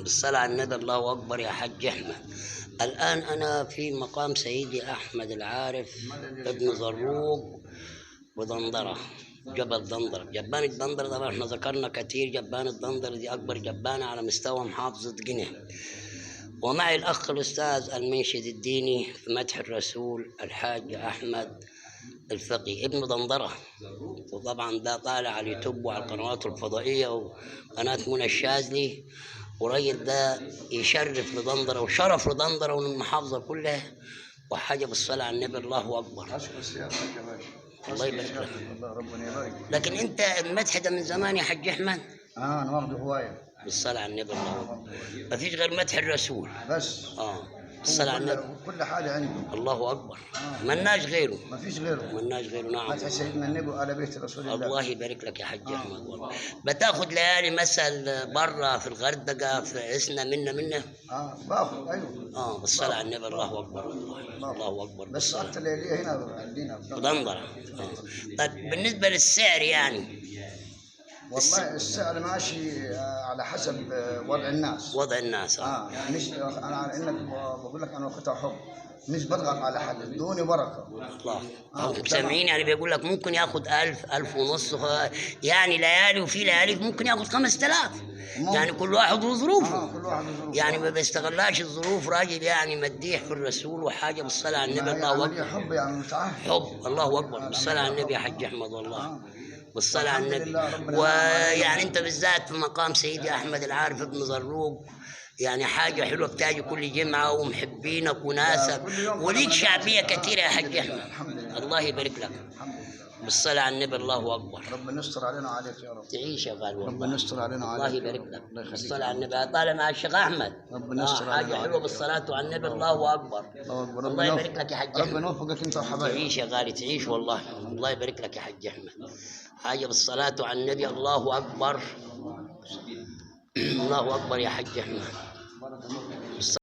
بالصلاة على النبي. الله أكبر يا حج أحمد. الآن أنا في مقام سيدي أحمد العارف ابن زروق ودندرة، جبل دندرة، جبان الدندرة. طبعا احنا ذكرنا كثير جبان الدندرة دي أكبر جبانة على مستوى محافظة قنا. ومعي الأخ الأستاذ المنشد الديني في مدح الرسول الحاج أحمد الفقي ابن دندرة. وطبعا ده طالع على اليوتيوب وعلى القنوات الفضائية وقناة منى الشاذلي. وراجل ده يشرف لدندرة وشرف لدندرة والمحافظة كلها، وحاجة بالصلاة على النبي. الله أكبر. أشكر سيادتك يا باشا. الله يبارك لك. الله ربنا يبارك. لكن أنت المدح ده من زمان يا حج أحمد. أنا واخده هواية. بالصلاة على النبي. الله أكبر. ما فيش غير مدح الرسول بس. بالصلاة على النبي. كل حاجة عنده. الله أكبر. ملناش غيره. ما فيش غيره. ملناش غيره. نعم. مدح سيدنا النبي وآل بيت رسول الله. الله يبارك لك يا حج أحمد. والله بتاخد ليالي مثل برا في الغردقة في عسنا منا. باخذ أيوه. بالصلاة على النبي. الله أكبر. الله أكبر. بس أكثر ليالي هنا عندنا في دندرة. طيب بالنسبة للسعر يعني. والله السعر ماشي على حسب وضع الناس. وضع الناس. مش انا انك بقول لك انا وقتها حب، مش بضغط على حد، ادوني بركه. الله. سامعين يعني بيقول لك ممكن ياخد 1000 1000 ونص يعني ليالي، وفي ليالي ممكن ياخد 5000. يعني كل واحد وظروفه. كل واحد وظروفه. يعني ما بيستغلهاش الظروف. راجل يعني مديح في الرسول وحاجه بالصلاه على النبي. الله اكبر. حب يعني متعهد. حب. الله اكبر. بالصلاه على النبي يا حج احمد. والله بالصلاة على النبي. ويعني أنت بالذات في مقام سيدي أحمد العارف ابن زروق، يعني حاجة حلوة بتاجي كل جمعة ومحبينك وناسك وليك شعبية كثيرة يا حج أحمد. الله يبارك لك. بالصلاة على النبي. الله أكبر. ربنا يستر علينا وعليك يا رب. تعيش يا غالي. ربنا يستر علينا وعليك. الله يبارك لك. بالصلاة على النبي. طالع مع الشيخ أحمد. ربنا يستر علينا. حاجة حلوة بالصلاة على النبي. الله أكبر. الله يبارك لك يا حج أحمد. ربنا يوفقك أنت وحبايبك. تعيش يا غالي. تعيش والله. الله يبارك لك يا حج أحمد. حاجة بالصلاة على النبي. الله أكبر. الله أكبر يا حج أحمد.